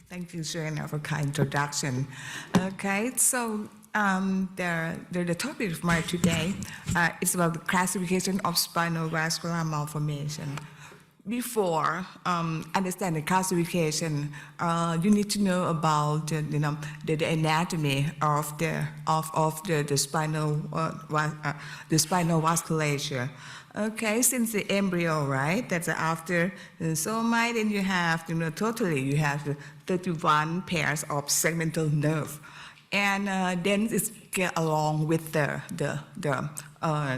Thank you, Joanna, for kind introduction. Okay, so the topic of my today is about the classification of spinal vascular malformation. Before understand the classification, you need to know about the anatomy of the spinal vasculature. Okay, since the embryo, right? That's after the soma, then you have totally you have 31 pairs of segmental nerve, and then it's get along with the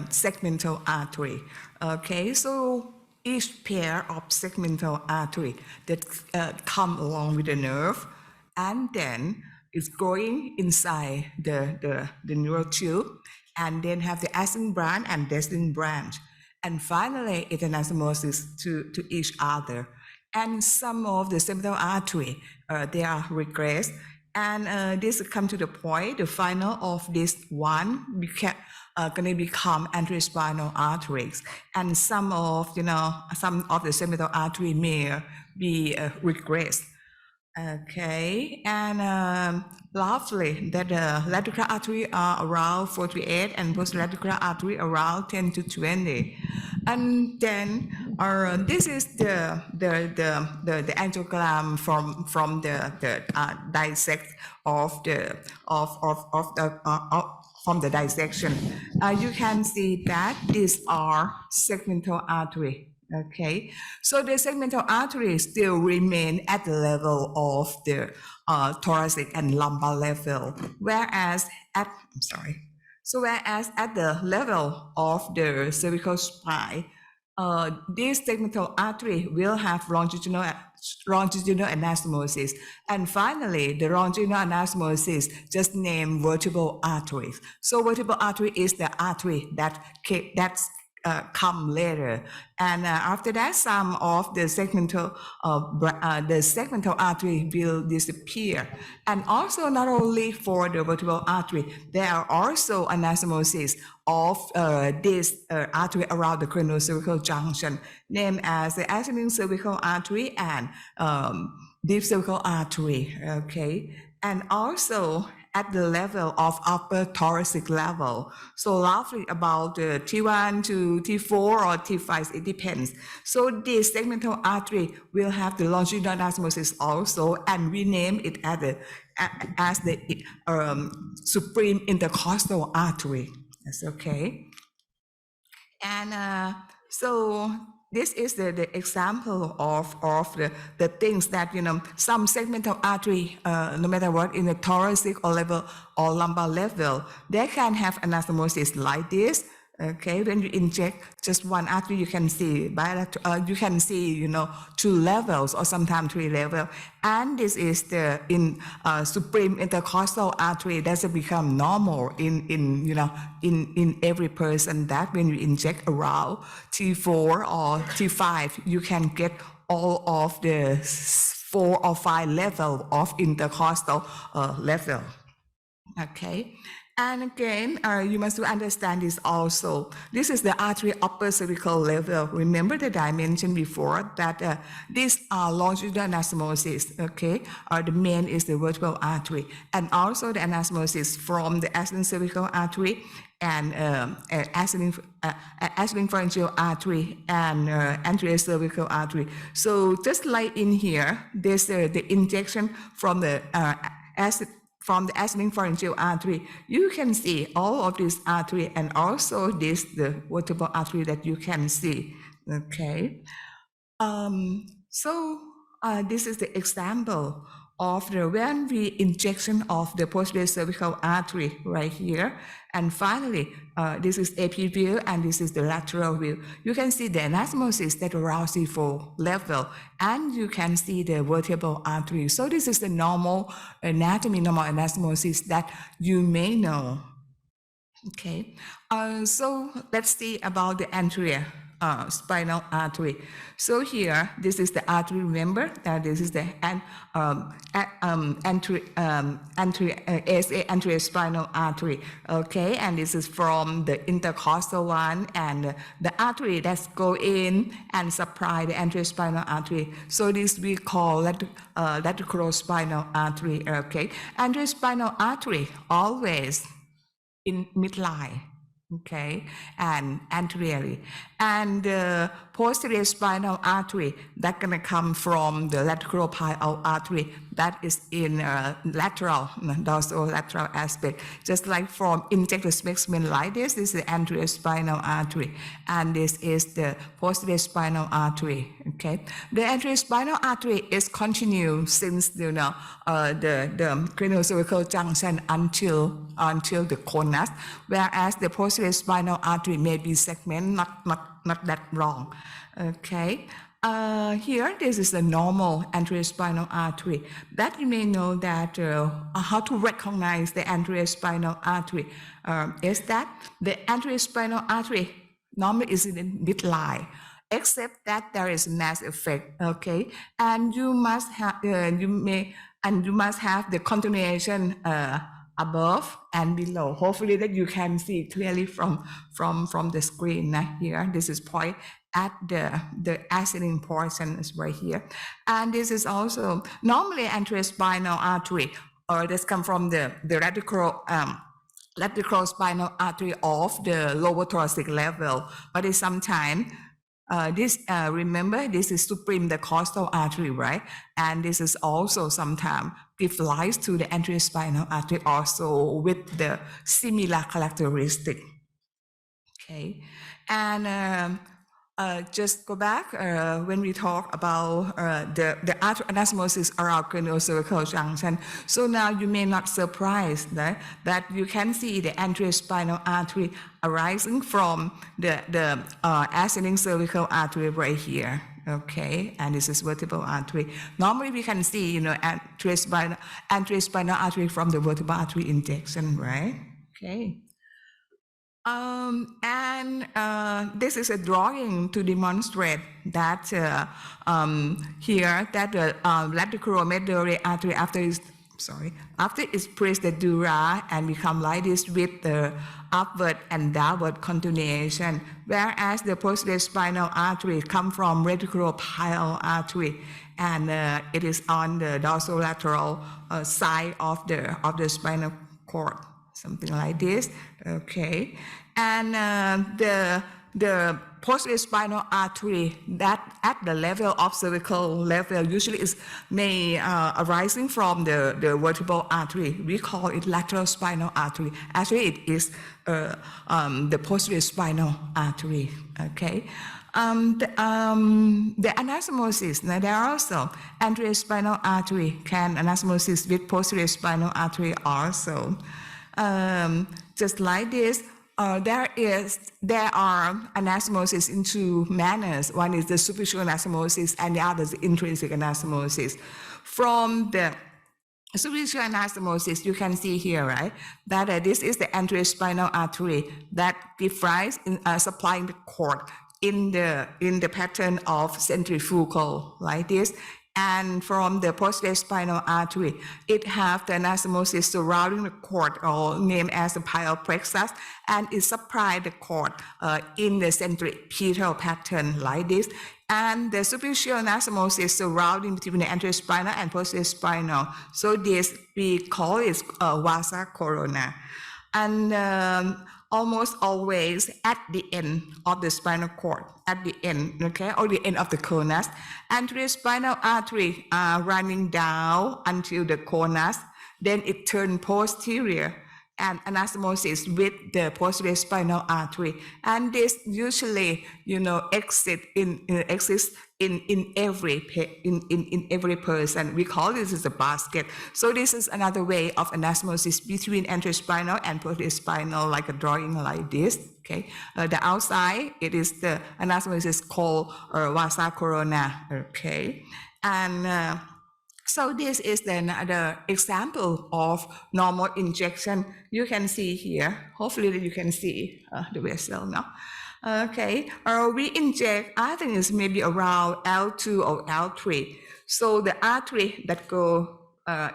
segmental artery. Okay, so each pair of segmental artery that come along with the nerve, and then it's going inside the neural tube, and then have the ascending branch and descending branch. And finally, it's an anastomosis to each other. And some of the segmental artery, they are regressed. And this come to the point, the final of this one going to become anterospinal arteries. And some of the segmental artery may be regressed. Okay, and lastly, that the lateral artery are around 48 and posterolateral artery around 10 to 20. And then this is the angiogram from the dissect of the from the dissection. You can see that these are segmental artery. Okay, so the segmental arteries still remain at the level of the thoracic and lumbar level, whereas at the level of the cervical spine, this segmental artery will have longitudinal anastomosis, and finally the longitudinal anastomosis just named vertebral arteries. So vertebral artery is the artery that's come later, and after that, some of the segmental artery will disappear. And also, not only for the vertebral artery, there are also anastomosis of this artery around the cranial-cervical junction, named as the ascending cervical artery and deep cervical artery. Okay, and also at the level of upper thoracic level. So roughly about T1 to T4 or T5, it depends. So this segmental artery will have the longitudinal anastomosis also, and we name it as the supreme intercostal artery. That's okay. And so this is the example of the things that, some segmental artery, no matter what, in the thoracic or level or lumbar level, they can have anastomosis like this. Okay, when you inject just one artery, you can see two levels or sometimes three levels, and this is the supreme intercostal artery that's become normal in every person, that when you inject around T4 or T5, you can get all of the 4 or 5 level of intercostal level. Okay. And again, you must understand this also. This is the artery upper cervical level. Remember that I mentioned before that these are longitudinal anastomosis, okay? The main is the vertebral artery. And also the anastomosis from the ascending cervical artery and ascending pharyngeal artery and anterior cervical artery. So just like in here, there's the injection from the ascending pharyngeal artery. You can see all of this artery, and also the vertebral artery that you can see. Okay. So this is the example of the when we injection of the posterior cervical artery right here. And finally, this is AP view, and this is the lateral view. You can see the anastomosis at around C4 level, and you can see the vertebral artery. So this is the normal anatomy, normal anastomosis that you may know. Okay, so let's see about the anterior spinal artery. So here, this is the artery. Remember that this is the anterior spinal artery. Okay, and this is from the intercostal one, and the artery that's go in and supply the anterior spinal artery. So this we call lateral spinal artery. Okay, anterior spinal artery always in midline, okay, and anteriorly. And the posterior spinal artery that's gonna come from the lateral pili artery that is in lateral, dorsolateral aspect. Just like from injected specimen like this is the anterior spinal artery, and this is the posterior spinal artery, okay. The anterior spinal artery is continued since, the craniocervical junction until the conus, whereas the posterior spinal artery may be segment, not that long, okay. Here, this is the normal anterior spinal artery. That you may know that how to recognize the anterior spinal artery is that the anterior spinal artery normally is in midline, except that there is mass effect, okay, and you must have the continuation above and below. Hopefully that you can see clearly from the screen here. This is point at the ascending portion is right here, and this is also normally anterior spinal artery, or this come from the lateral spinal artery of the lower thoracic level, but it's sometimes remember, this is supreme the costal artery, right? And this is also sometimes give rise to the anterior spinal artery also with the similar characteristic. Okay, and just go back when we talk about the artery anastomosis around craniocervical junction. So now you may not surprise that you can see the anterior spinal artery arising from the ascending cervical artery right here. Okay, and this is vertebral artery. Normally we can see, anterior spinal artery from the vertebral artery injection, right? Okay. This is a drawing to demonstrate that here that the lateral medullary artery after it's pressed the dura and become like this with the upward and downward continuation, whereas the posterior spinal artery come from reticular pili artery, and it is on the dorsolateral side of the spinal cord. Something like this, okay, and the posterior spinal artery that at the level of cervical level usually is arising from the vertebral artery. We call it lateral spinal artery. Actually, it is the posterior spinal artery. Okay. The anastomosis, now there are also anterior spinal artery can anastomosis with posterior spinal artery also. Just like this, there are anastomosis in two manners. One is the superficial anastomosis, and the other is the intrinsic anastomosis. From the superficial anastomosis, you can see here, right, that this is the anterior spinal artery that gives rise in supplying the cord in the pattern of centrifugal like this. And from the posterior spinal artery, it has the anastomosis surrounding the cord, or named as the plexus, and it supplies the cord in the centripetal pattern like this. And the superficial anastomosis surrounding between the anterior spinal and posterior spinal. So this we call it vasa corona. And almost always at the end of the spinal cord, at the end, okay, or the end of the conus, anterior spinal artery running down until the conus, then it turns posterior and anastomosis with the posterior spinal artery, and this usually, exists in every person. We call this as a basket. So this is another way of anastomosis between anterior spinal and posterior spinal, like a drawing like this. Okay, the outside it is the anastomosis called vasa corona. Okay, and so this is another example of normal injection. You can see here, hopefully that you can see the vessel now. Okay, we inject, I think it's maybe around L2 or L3. So the artery that go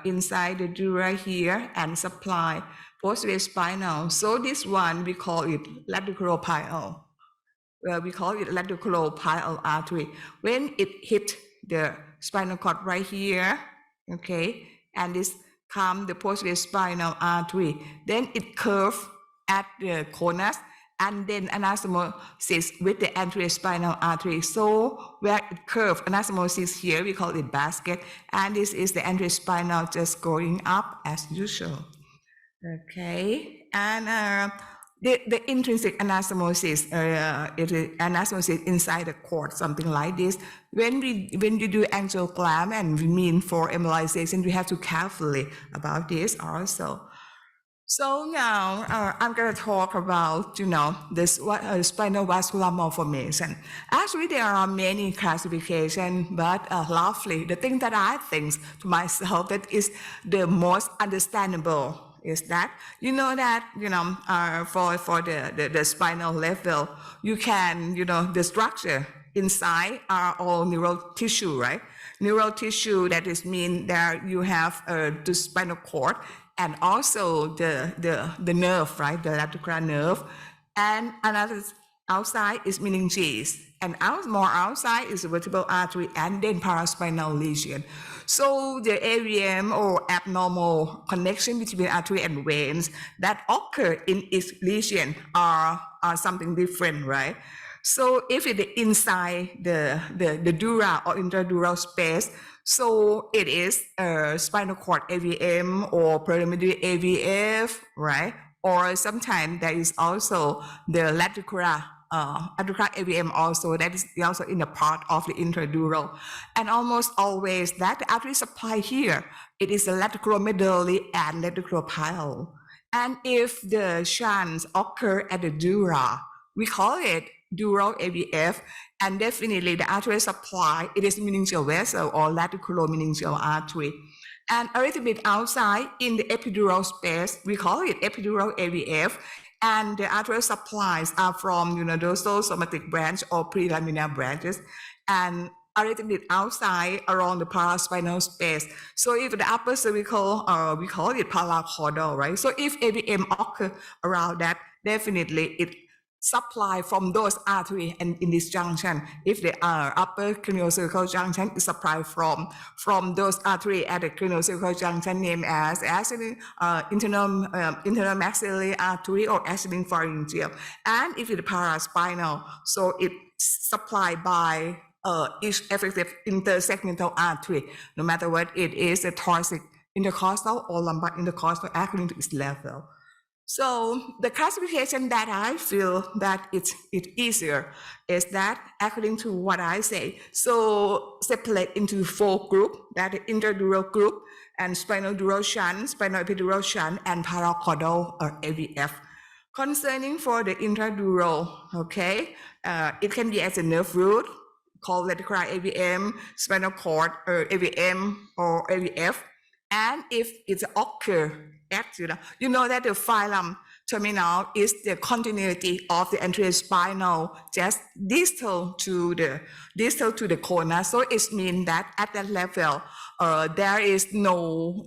inside the dura here and supply posterior spinal. So this one we call it lateral we call it lateral artery. When it hit the spinal cord right here, okay, and this come the posterior spinal artery, then it curve at the conus, and then anastomosis with the anterior spinal artery. So where it curve, anastomosis here, we call it basket, and this is the anterior spinal just going up as usual. Okay, and the intrinsic anastomosis, it is anastomosis inside the cord, something like this. When you do angiogram and we mean for embolization, we have to carefully about this also. So now I'm going to talk about, this spinal vascular malformation. Actually, there are many classifications, but roughly, the thing that I think to myself that is the most understandable is that, for the spinal level, you can, the structure inside are all neural tissue, right? Neural tissue, that is mean that you have the spinal cord and also the nerve, right? The lateral nerve. And another outside is meninges. And more outside is the vertebral artery and then paraspinal lesion. So the AVM or abnormal connection between artery and veins that occur in each lesion are something different, right? So if it's inside the dura or intradural space, so it is spinal cord AVM or perimeter AVF, right? Or sometimes there is also the lateral AVM also, that is also in a part of the intradural. And almost always that the artery supply here, it is the lateromedullary and lateropyle. And if the shunts occur at the dura, we call it dural AVF, and definitely the artery supply, it is meningeal vessel or lateral-meningeal artery. And a little bit outside in the epidural space, we call it epidural AVF, and the arterial supplies are from dorsal somatic branch or prelaminar branches, and a little bit outside around the paraspinal space. So if the upper cervical, we call it paracaudal, right? So if AVM occur around that, definitely it supply from those arteries and in this junction. If the upper craniocervical junction is supplied from those arteries at the craniocervical junction named as internal maxillary artery or ascending pharyngeal. And if it's paraspinal, so it's supplied by each effective intersegmental artery, no matter what it is, the thoracic intercostal or lumbar intercostal according to its level. So the classification that I feel that it's easier is that according to what I say, so separate into 4 groups, that the intradural group and spinal dural shunt, spinal epidural shunt, and paracaudal or AVF. Concerning for the intradural, okay, it can be as a nerve root called lateral AVM, spinal cord or AVM or AVF. And if it occurs at, you know that the phylum terminal is the continuity of the anterior spinal, just distal to the corner. So it means that at that level, there is no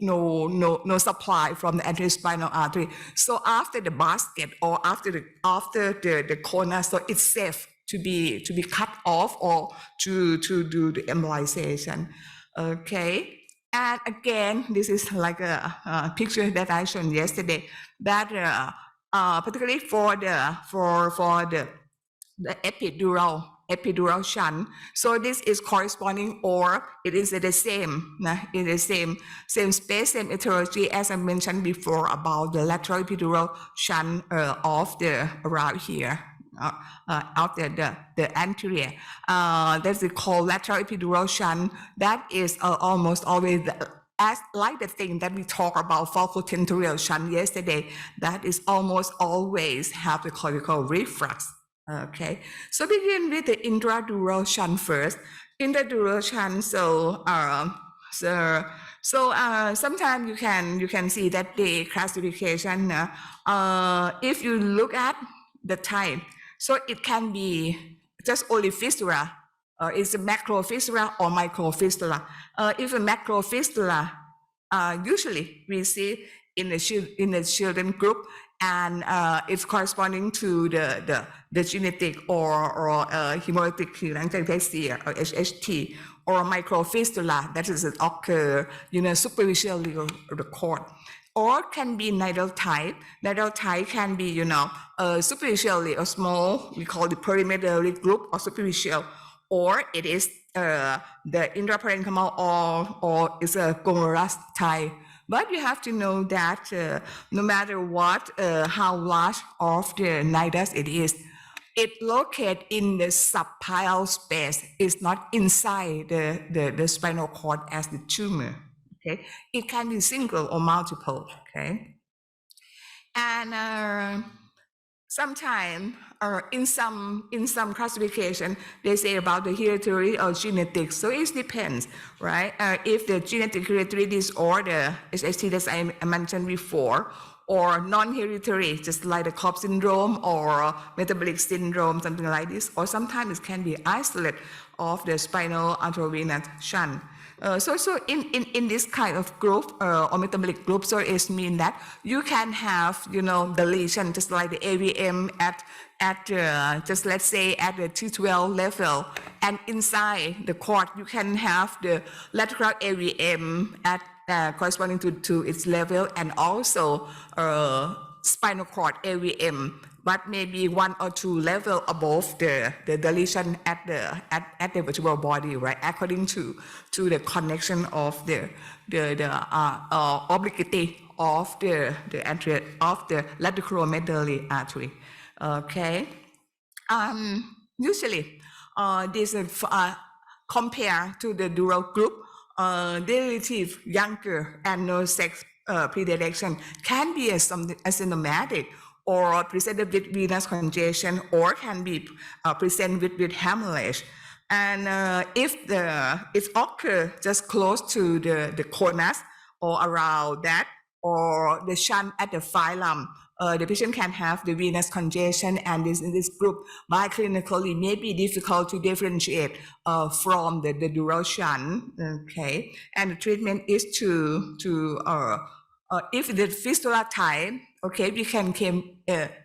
supply from the anterior spinal artery. So after the basket or after the corner, so it's safe to be cut off or to do the embolization. Okay. And again, this is like a picture that I showed yesterday. That particularly for the epidural shunt. So this is corresponding, or it is the same. It is same space, same etiology as I mentioned before about the lateral epidural shunt of the around here. Out there, the anterior. That's called lateral epidural shunt. That is almost always as like the thing that we talked about focal-tentorial shunt yesterday. That is almost always have the cortical reflux. Okay, so begin with the intradural shunt first. Intradural shunt. So sometimes you can see that the classification. If you look at the type. So it can be just only fistula, it's a macro fistula or micro fistula. If a macro fistula, usually we see in the children group, and it's corresponding to the genetic or hemolytic telangiectasia or HHT, or microfistula that is occur superficially of the cord, or can be nidal type. Nidal type can be superficially or small, we call it perimeterally group or superficial, or it is the intraparenchymal or is a glomerulus type. But you have to know that no matter what, how large of the nidus it is, it located in the subpial space. It's not inside the spinal cord as the tumor. Okay, it can be single or multiple. Okay, and sometimes in some classification they say about the hereditary or genetic, so it depends, right? If the genetic hereditary disorder, HST as I mentioned before, or non-hereditary, just like the Cobb syndrome or metabolic syndrome, something like this, or sometimes it can be isolate of the spinal arteriovenous shunt. So in this kind of group or metabolic group, so it means that you can have the lesion just like the AVM at just let's say at the T12 level, and inside the cord you can have the lateral AVM at corresponding to its level, and also spinal cord AVM, but maybe 1 or 2 level above the lesion at the vertebral body, right? According to the connection of the obliquity of the lateral-medullary artery. Okay. Usually, this compared to the dural group, relative younger and no sex predilection can be asymptomatic or presented with venous congestion, or can be presented with hemorrhage. And if it occurs just close to the conus or around that, or the shunt at the phylum, the patient can have the venous congestion, and in this group, biclinically may be difficult to differentiate from the dural shunt. Okay, and the treatment is to if the fistula type, okay, we can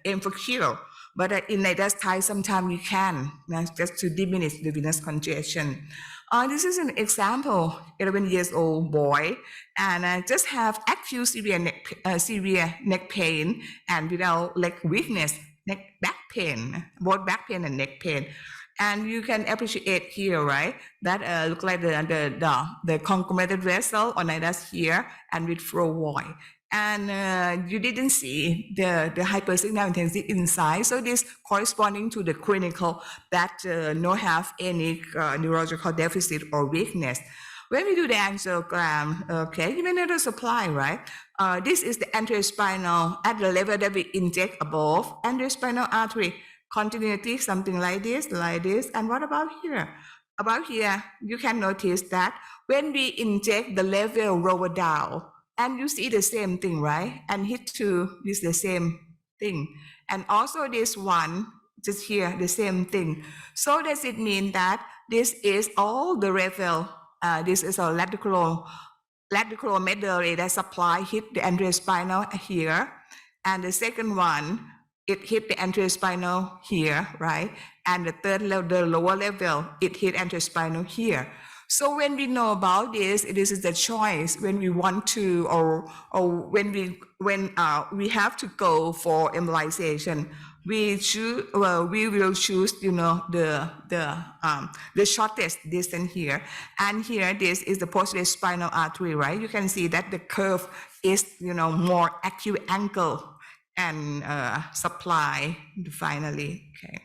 aim for cure. But in nidus type, sometimes we can just to diminish the venous congestion. This is an example, 11 years old boy, and just have acute severe neck pain and without leg weakness, back pain, both back pain and neck pain. And you can appreciate here, right, that look like the conglomerated vessel or nidus here, and with flow void. And you didn't see the hypersignal intensity inside. So this corresponding to the clinical that no have any neurological deficit or weakness. When we do the angiogram, okay, you may know the supply, right? This is the anterospinal at the level that we inject above, anterospinal artery continuity, something like this. And what about here? About here, you can notice that when we inject the level lower down, and you see the same thing, right? And hit to this the same thing. And also this one, just here, the same thing. So does it mean that this is all the level, this is a lateral-medullary that supply hit the anterospinal here. And the second one, it hit the anterospinal here, right? And the third level, the lower level, it hit anterospinal here. So when we know about this is the choice when we want to, or when we have to go for embolization, we will choose, the shortest distance here. And here, this is the posterior spinal artery, right? You can see that the curve is, more acute angle and supply finally. Okay.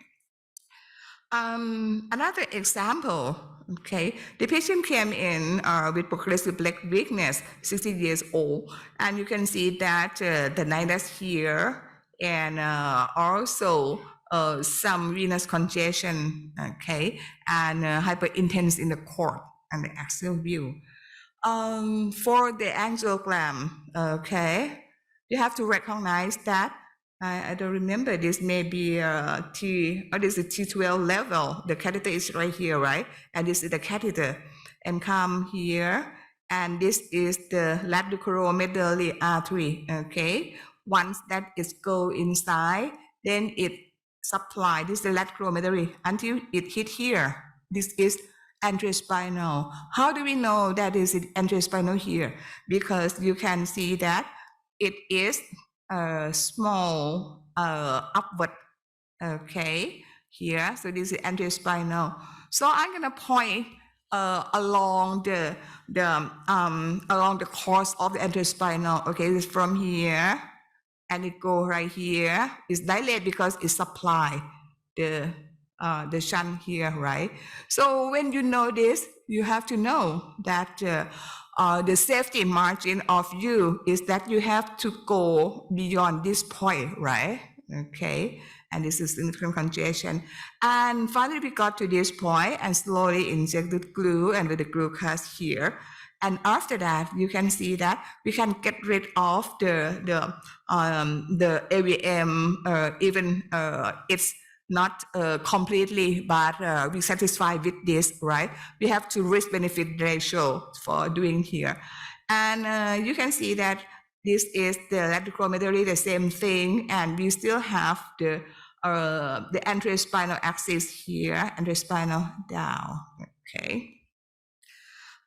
Another example. Okay, the patient came in with progressive leg weakness, 60 years old, and you can see that the nidus here, and also some venous congestion, okay, and hyperintense in the cord and the axial view. For the angiogram, okay, you have to recognize that I don't remember. This may be this is T12 level. The catheter is right here, right? And this is the catheter, and come here. And this is the lateral artery. Okay. Once that is go inside, then it supply this is the lateral until it hit here. This is anterospinal. How do we know that is anterospinal here? Because you can see that it is small upward, okay, here. So this is anterospinal. So I'm gonna point along the course of the anterospinal. Okay, it's from here, and it go right here. It's dilated because it supply the shunt here, right? So when you know this, you have to know that the safety margin of you is that you have to go beyond this point, right? Okay, and this is significant congestion. And finally, we got to this point and slowly injected glue and with the glue cast here. And after that, you can see that we can get rid of the AVM, even it's not completely, but we satisfied with this, right? We have to risk-benefit ratio for doing here. And you can see that this is the lateromedullary, the same thing, and we still have the anterospinal axis here, anterospinal down, okay.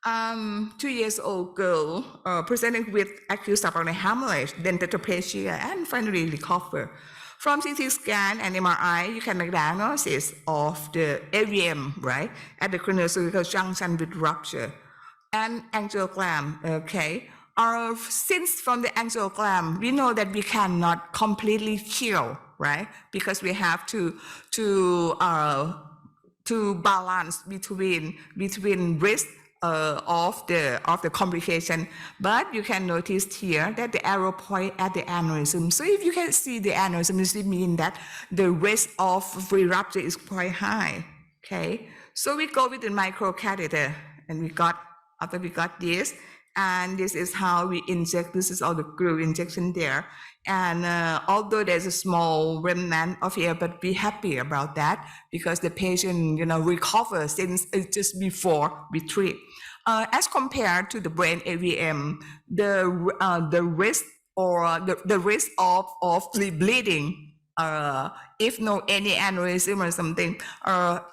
2-year-old girl presenting with acute subacute hemorrhage, then tetraplegia, and finally recover. From CT scan and MRI, you can make diagnosis of the AVM, right, at the craniocervical junction with rupture. And angiogram, okay. Since from the angiogram, we know that we cannot completely heal, right, because we have to balance between risk of the complication, but you can notice here that the arrow point at the aneurysm. So if you can see the aneurysm, this means that the risk of re-rupture is quite high. Okay, so we go with the microcatheter, and after we got this, and this is how we inject. This is all the glue injection there. And although there's a small remnant of here, but be happy about that because the patient, recovers since just before we treat. As compared to the brain AVM, the risk or the risk of bleeding, if no any aneurysm or something,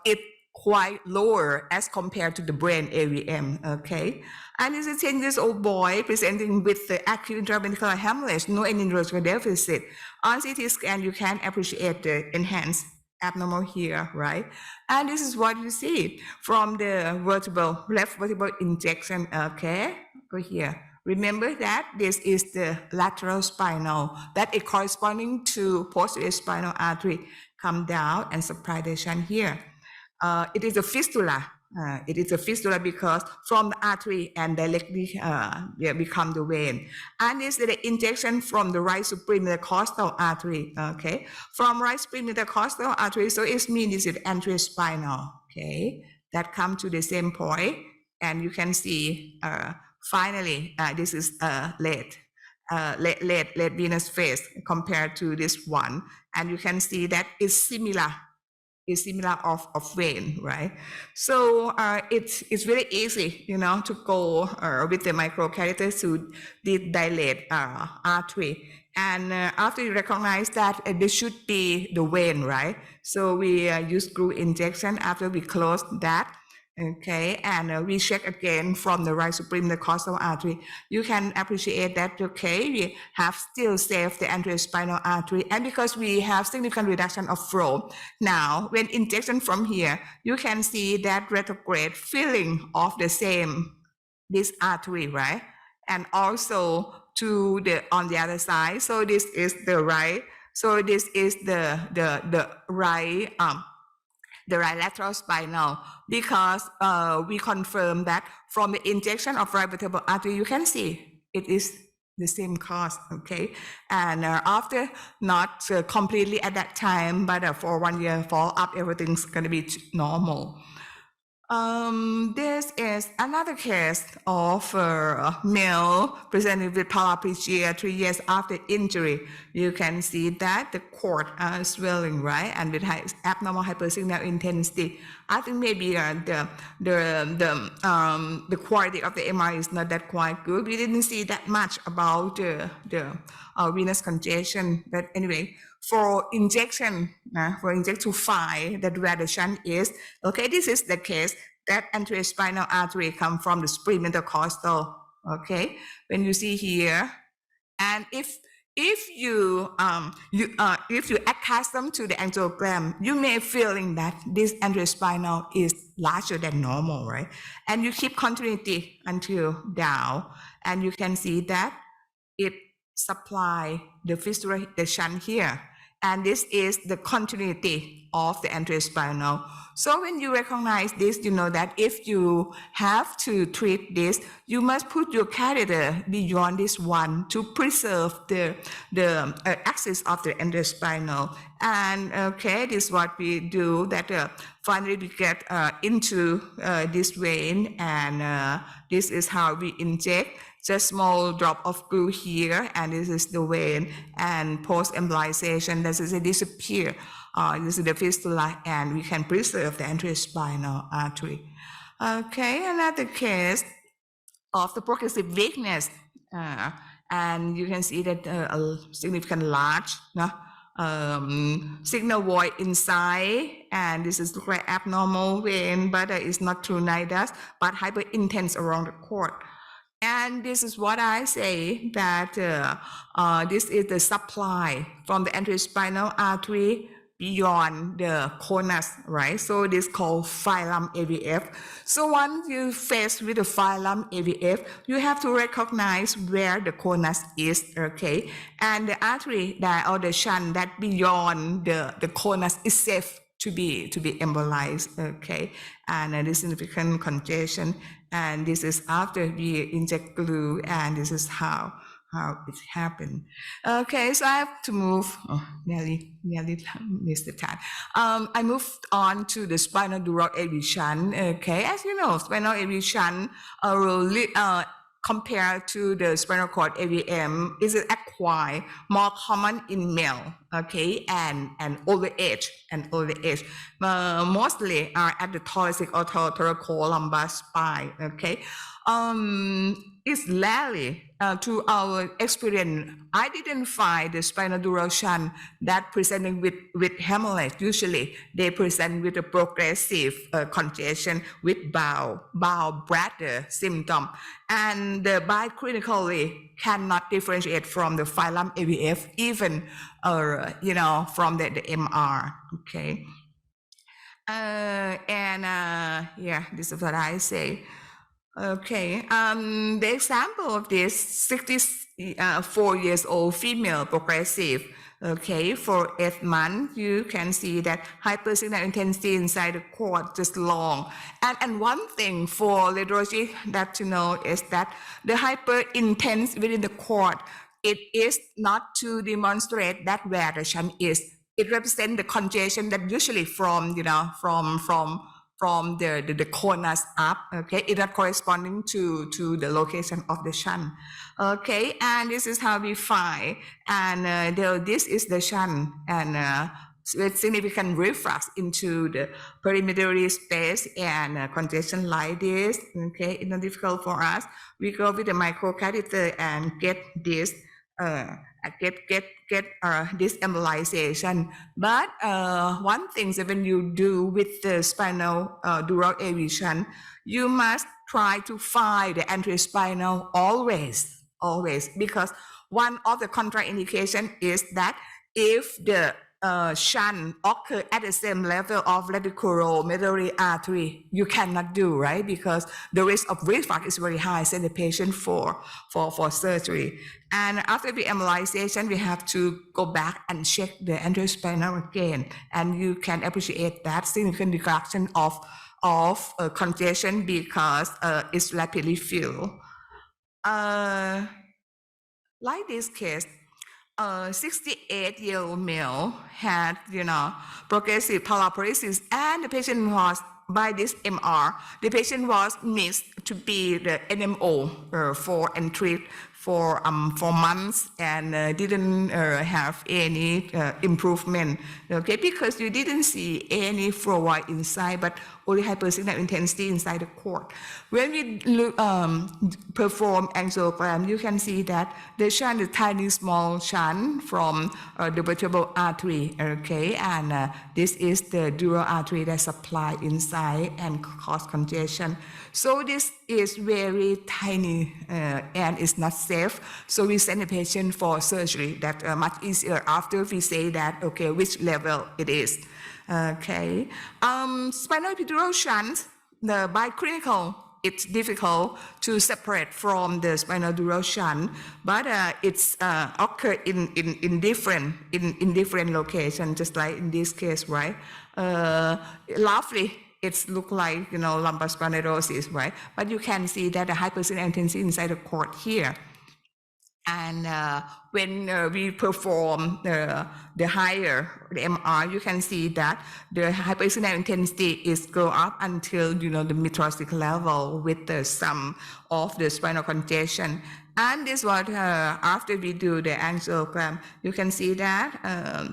it quite lower as compared to the brain AVM. Okay. And this is a 10-year-old boy presenting with the acute intraventricular hemorrhage, no any neurological deficit. On CT scan, you can appreciate the enhanced abnormal here, right? And this is what you see from the left vertebral injection, okay? Go here. Remember that this is the lateral spinal, that is corresponding to posterior spinal artery, come down and supply the shunt here. It is a fistula. It is a fistula because from the artery and directly become the vein. And this is the injection from the right supreme metatarsal artery, okay? From right supreme metatarsal artery, so it means this is anterospinal, okay? That come to the same point, and you can see finally this is late venous phase compared to this one, and you can see that it's similar of vein, right? So it's very easy, to go with the microcatheter to dilate artery. And after you recognize that this should be the vein, right? So we use glue injection after we close that. Okay, and we check again from the right supreme metatarsal artery. You can appreciate that, okay, we have still saved the anterospinal artery, and because we have significant reduction of flow. Now, when injection from here, you can see that retrograde filling of this artery, right? And also to on the other side. So this is the right. So this is the right. The right lateral spinal, because we confirm that from the injection of right vertebral artery, you can see it is the same cause, okay? And after not completely at that time, but for 1 year follow-up, everything's gonna be normal. This is another case of a male presented with paraplegia 3 years after injury. You can see that the cord are swelling, right, and with abnormal hypersignal intensity. I think maybe the quality of the MRI is not that quite good. We didn't see that much about the venous congestion, but anyway. For injection to find that where the shunt is, okay, this is the case that anterior spinal artery come from the spleen metatarsal, okay, when you see here, and if you accustomed to the angiogram, you may feeling that this anterior spinal is larger than normal, right? And you keep continuity until down, and you can see that it supply the fistula, the shunt here. And this is the continuity of the anterior spinal. So when you recognize this, you know that if you have to treat this, you must put your catheter beyond this one to preserve the axis of the anterior spinal. And okay, this is what we do, that finally we get into this vein, and this is how we inject. Just small drop of glue here, and this is the vein, and post-embolization, this is a disappear. This is the fistula, and we can preserve the anterior spinal artery. Okay, another case of the progressive weakness, and you can see that a significant large signal void inside, and this is like abnormal vein, but it's not true nidus, but hyper intense around the cord. And this is what I say, that this is the supply from the anterior spinal artery beyond the conus, right? So this is called phylum AVF. So once you face with the phylum AVF, you have to recognize where the conus is, okay? And the artery that, or the shunt that beyond the conus is safe to be embolized, okay? And this significant congestion, and this is after we inject glue, and this is how it happened. Okay, so I have to move. Oh, nearly missed the time. I moved on to the spinal dural AV shunt. Okay, as you know, spinal AV shunt compared to the spinal cord AVM is acquired, more common in male, okay, and older age, mostly are at the thoracic or thoracolumbar spine, okay. It's rarely, to our experience, I didn't find the spinal dural shunt that presenting with hemorrhage. Usually, they present with a progressive congestion with bowel bladder symptom, and the biclinically cannot differentiate from the phylum AVF, even from the MR. Okay, yeah, this is what I say. Okay, the example of this 64 years old female progressive, okay, for 8 months, you can see that hypersignal intensity inside the cord just long. And one thing for radiology that to know is that the hyper intense within the cord, it is not to demonstrate that where the shunt is. It represents the congestion that usually from the conus up, okay, it is corresponding to the location of the shunt, okay, and this is how we find, and this is the shunt, and with significant reflux into the perimeter space, and congestion like this, okay, it's not difficult for us. We go with the microcatheter and get this this embolization. But one thing that when you do with the spinal dural AV shunt, you must try to find the anterior spinal always, because one of the contraindication is that if the shunt occur at the same level of radiculomedullary artery, you cannot do, right? Because the risk of reflux is very high, send the patient for surgery. And after the embolization, we have to go back and check the anterior spinal again, and you can appreciate that significant reduction of congestion because it's rapidly filled. Like this case, 68-year-old male had, progressive paraplegia, and the patient was by this MR, the patient was missed to be the NMO for and treat for months and didn't have any improvement, okay, because you didn't see any fluoride inside, but only hypersignal intensity inside the cord. When we look, perform angiogram, you can see that the shunt is tiny small shunt from the vertebral artery, okay, and this is the dural artery that supply inside and cause congestion. So this is very tiny and it's not safe. So we send the patient for surgery. That much easier after we say that, okay, which level it is. Okay. Spinal epidural shunt, by clinical, it's difficult to separate from the spinal dural shunt, but it's occur in different locations, just like in this case, right? Roughly, it's look like, you know, lumbar spondylosis, right? But you can see that the hypersignal intensity inside the cord here. And when we perform the higher, the MR, you can see that the hypersignal intensity is go up until, you know, the mid-thoracic level with the sum of the spinal congestion. And this what after we do the angiogram, you can see that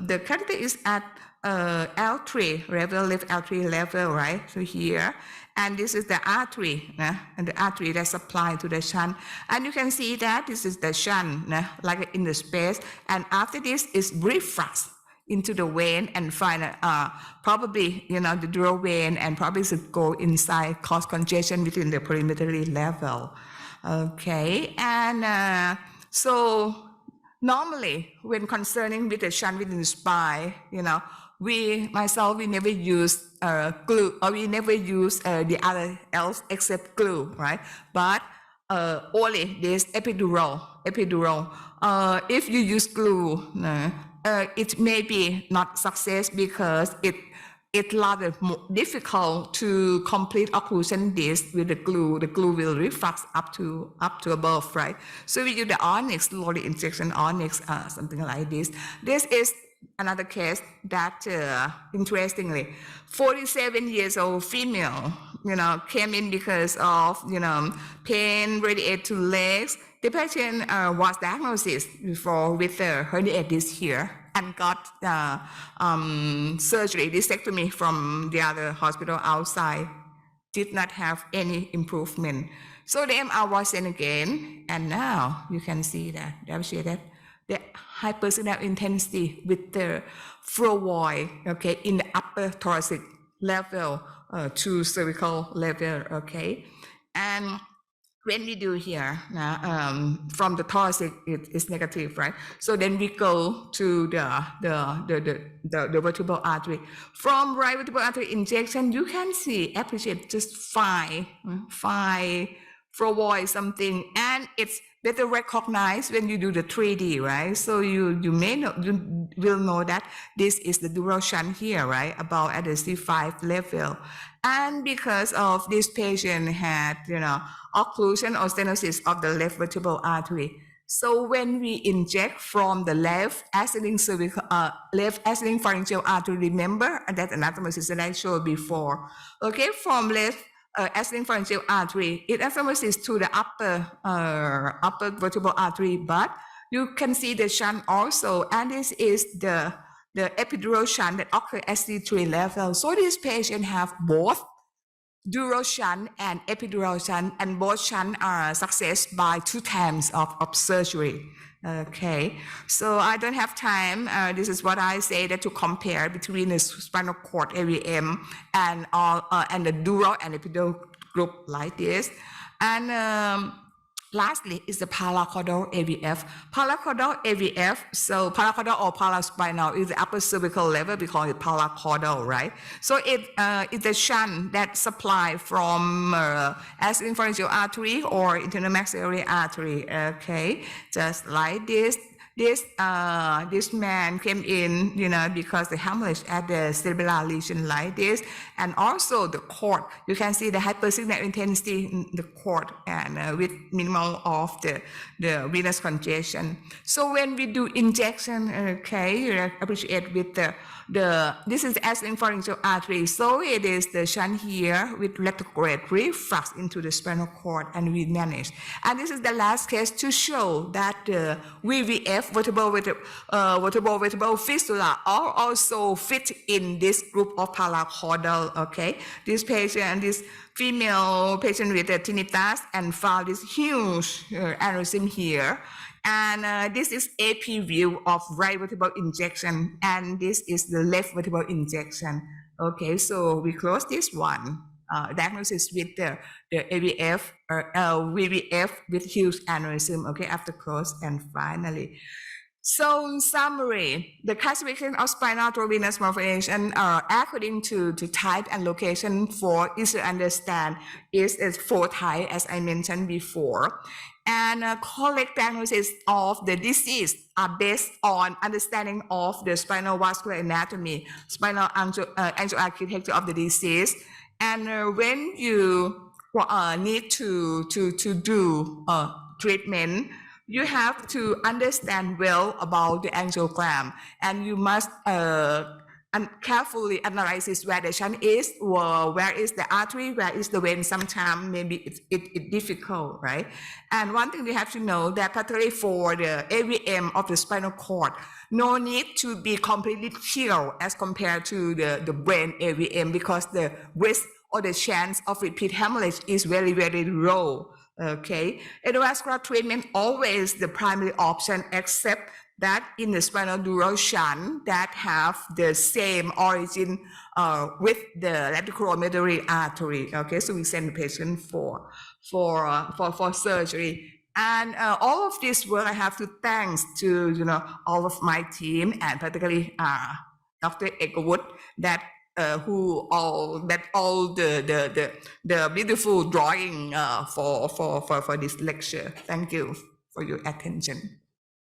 the catheter is at L3 level, left L3 level, right? So here, and this is the artery, and the artery that supply to the shunt. And you can see that this is the shunt, like in the space. And after this is reflux into the vein and find probably, you know, the dural vein and probably should go inside, cause congestion within the perimeterally level. Okay, and so normally when concerning with the shunt within the spine, you know, we never use glue, or we never use the other else except glue, right? But only this epidural. If you use glue, it may be not success because it's rather more difficult to complete occlusion disc with the glue. The glue will reflux up to above, right? So we use the onyx, slowly injection onyx, something like this. This is another case that, interestingly, 47 years old female, you know, came in because of, you know, pain radiated to legs. The patient was diagnosed before with a herniated disc here and got surgery, discectomy from the other hospital outside. Did not have any improvement. So the MR was sent again, and now you can see that, demonstrate that the hypersignal intensity with the fluoride, okay, in the upper thoracic level to cervical level, okay. And when we do here, from the thoracic, it's negative, right? So then we go to the vertebral artery. From right vertebral artery injection, you can see, appreciate just fine fluoride something, and it's better recognized when you do the 3D, right? So you will know that this is the dural shunt here, right? About at the C5 level. And because of this patient had, you know, occlusion or stenosis of the left vertebral artery. So when we inject from the left ascending pharyngeal artery, remember that anastomosis that I showed before. Okay, from left ascending pharyngeal artery, it anastomosis to the upper vertebral artery, but you can see the shunt also, and this is the epidural shunt that occurs at C3 level. So this patient have both dural shunt and epidural shunt, and both shunt are success by 2 times of surgery. Okay, so I don't have time. This is what I say, that to compare between the spinal cord AVM and the dural and epidural group like this. And lastly is the paracaudal AVF. Paracaudal AVF, so paracaudal or paraspinal is the upper cervical level, we call it paracaudal, right? So it's a shunt that supply from ascending pharyngeal artery or internal maxillary artery, okay? Just like this. this man came in, because the hemorrhage at the cerebellar lesion like this, and also the cord. You can see the hypersignature intensity in the cord, and with minimal of the venous congestion. So when we do injection, you appreciate with this is S pharyngeal artery. So it is the shunt here with retrograde reflux into the spinal cord, and we manage. And this is the last case to show that the VVF, vertebral fistula, are also fit in this group of paracaudal. Okay, this patient, this female patient with a tinnitus, and found this huge aneurysm here. And this is AP view of right vertebral injection, and this is the left vertebral injection. Okay, so we close this one. Diagnosis with the AVF or VVF with huge aneurysm. Okay, after close, and finally. So in summary, the classification of spinal venous malformation according to type and location for easy to understand is 4 types, as I mentioned before. And correct diagnosis of the disease are based on understanding of the spinal vascular anatomy, spinal angle architecture of the disease. And when you need to do treatment, you have to understand well about the angiogram, and you must carefully analyze where the shunt is, or where is the artery, where is the vein. Sometimes maybe it's difficult, right? And one thing we have to know that particularly for the AVM of the spinal cord, no need to be completely healed as compared to the brain AVM, because the risk or the chance of repeat hemorrhage is very, very low. Okay, endovascular treatment always the primary option, except that in the spinal dural shunt that have the same origin with the reticulomedullary artery. Okay, so we send the patient for surgery. And all of this work I have to thanks to all of my team, and particularly Dr. Eckwood, that all the beautiful drawing for this lecture. Thank you for your attention.